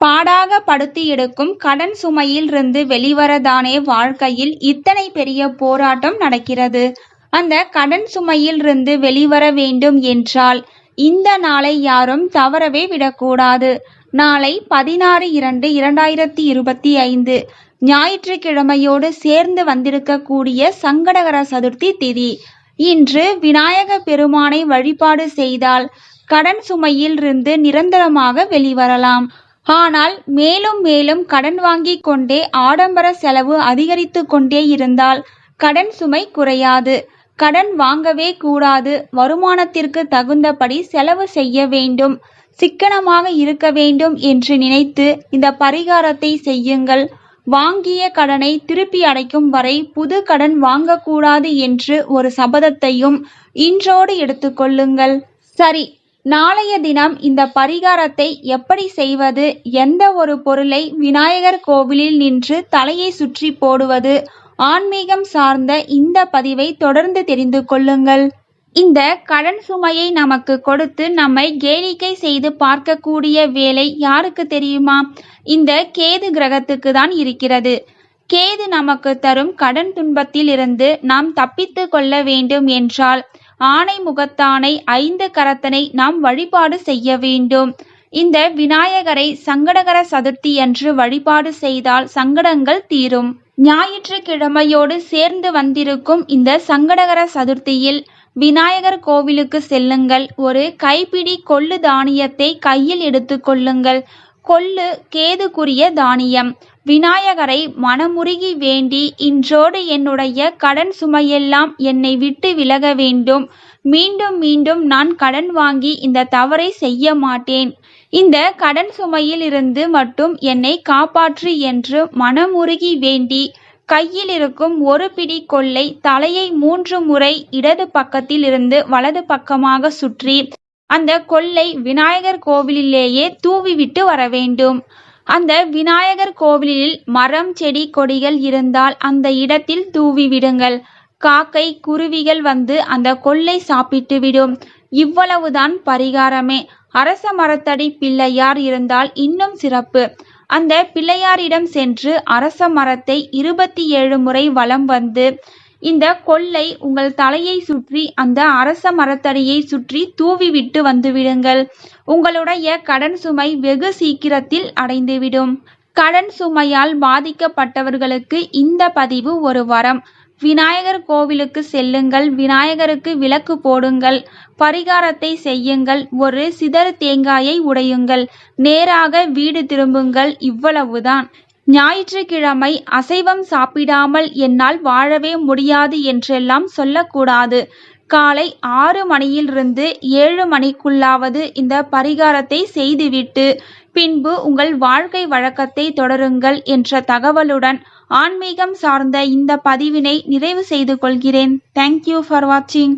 பாடாக படுத்தி எடுக்கும் கடன் சுமையில் இருந்து வெளிவரதானே வாழ்க்கையில் இத்தனை பெரிய போராட்டம் நடக்கிறது. அந்த கடன் சுமையில் இருந்து வெளிவர வேண்டும் என்றால் இந்த நாளை யாரும் தவறவே விடக்கூடாது. நாளை 16/2/2025 ஞாயிற்றுக்கிழமையோடு சேர்ந்து வந்திருக்கக்கூடிய சங்கடகர சதுர்த்தி திதி. இன்று விநாயக பெருமானை வழிபாடு செய்தால் கடன் சுமையில் இருந்து நிரந்தரமாக வெளிவரலாம். ஆனால் மேலும் மேலும் கடன் வாங்கிக் கொண்டே ஆடம்பர செலவு அதிகரித்து கொண்டே இருந்தால் கடன் சுமை குறையாது. கடன் வாங்கவே கூடாது. வருமானத்திற்கு தகுந்தபடி செலவு செய்ய வேண்டும், சிக்கனமாக இருக்க வேண்டும் என்று நினைத்து இந்த பரிகாரத்தை செய்யுங்கள். வாங்கிய கடனை திருப்பி அடைக்கும் வரை புது கடன் வாங்கக்கூடாது என்று ஒரு சபதத்தையும் இன்றோடு எடுத்துக்கொள்ளுங்கள். சரி, நாளைய தினம் இந்த பரிகாரத்தை எப்படி செய்வது, எந்த ஒரு பொருளை விநாயகர் கோவிலில் நின்று தலையை சுற்றி போடுவது, ஆன்மீகம் சார்ந்த இந்த பதிவை தொடர்ந்து தெரிந்து கொள்ளுங்கள். இந்த கடன் சுமையை நமக்கு கொடுத்து நம்மை கேளிக்கை செய்து பார்க்கக்கூடிய வேலை யாருக்கு தெரியுமா? இந்த கேது கிரகத்துக்கு தான் இருக்கிறது. கேது நமக்கு தரும் கடன் துன்பத்தில் இருந்து நாம் தப்பித்து கொள்ள வேண்டும் என்றால் ஆனை முகத்தானை 5 கரத்தனை நாம் வழிபாடு செய்ய வேண்டும். இந்த விநாயகரை சங்கடகர சதுர்த்தி அன்று வழிபாடு செய்தால் சங்கடங்கள் தீரும். ஞாயிற்றுக்கிழமையோடு சேர்ந்து வந்திருக்கும் இந்த சங்கடகர சதுர்த்தியில் விநாயகர் கோவிலுக்கு செல்லுங்கள். ஒரு கைப்பிடி கொள்ளு தானியத்தை கையில் எடுத்து கொள்ளுங்கள். கொள்ளு கேதுக்குரிய தானியம். விநாயகரை மனமுருகி வேண்டி, இன்றோடு என்னுடைய கடன் சுமையெல்லாம் என்னை விட்டு விலக வேண்டும். மீண்டும் மீண்டும் நான் கடன் வாங்கி இந்த தவறை செய்ய மாட்டேன். இந்த கடன் சுமையில் இருந்து மட்டும் என்னை காப்பாற்று என்று மனமுருகி வேண்டி கையில் இருக்கும் ஒரு பிடி கொள்ளை தலையை 3 முறை இடது பக்கத்தில் இருந்து வலது பக்கமாக சுற்றி அந்த கொள்ளை விநாயகர் கோவிலிலேயே தூவிவிட்டு வர வேண்டும். அந்த விநாயகர் கோவிலில் மரம், செடி, கொடிகள் இருந்தால் அந்த இடத்தில் தூவி விடுங்கள். காக்கை, குருவிகள் வந்து அந்த கொள்ளை சாப்பிட்டு விடும். இவ்வளவுதான் பரிகாரமே. அரச மரத்தடி பிள்ளையார் இருந்தால் இன்னும் சிறப்பு. அந்த பிள்ளையாரிடம் சென்று அரச மரத்தை 27 முறை வலம் வந்து இந்த கொள்ளை உங்கள் தலையை சுற்றி அந்த அரச மரத்தடியை சுற்றி தூவிவிட்டு வந்துவிடுங்கள். உங்களுடைய கடன் சுமை வெகு சீக்கிரத்தில் அடைந்துவிடும். கடன் சுமையால் பாதிக்கப்பட்டவர்களுக்கு இந்த பதிவு ஒரு வரம். விநாயகர் கோவிலுக்கு செல்லுங்கள். விநாயகருக்கு விளக்கு போடுங்கள். பரிகாரத்தை செய்யுங்கள். ஒரு சிதறு தேங்காயை உடையுங்கள். நேராக வீடு திரும்புங்கள். இவ்வளவுதான். ஞாயிற்றுக்கிழமை அசைவம் சாப்பிடாமல் என்னால் வாழவே முடியாது என்றெல்லாம் சொல்லக்கூடாது. காலை 6 மணியிலிருந்து 7 மணிக்குள்ளாவது இந்த பரிகாரத்தை செய்துவிட்டு பின்பு உங்கள் வாழ்க்கை வழக்கத்தை தொடருங்கள் என்ற தகவலுடன் ஆன்மீகம் சார்ந்த இந்த பதிவினை நிறைவு செய்து கொள்கிறேன். தேங்க்யூ ஃபார் வாட்சிங்.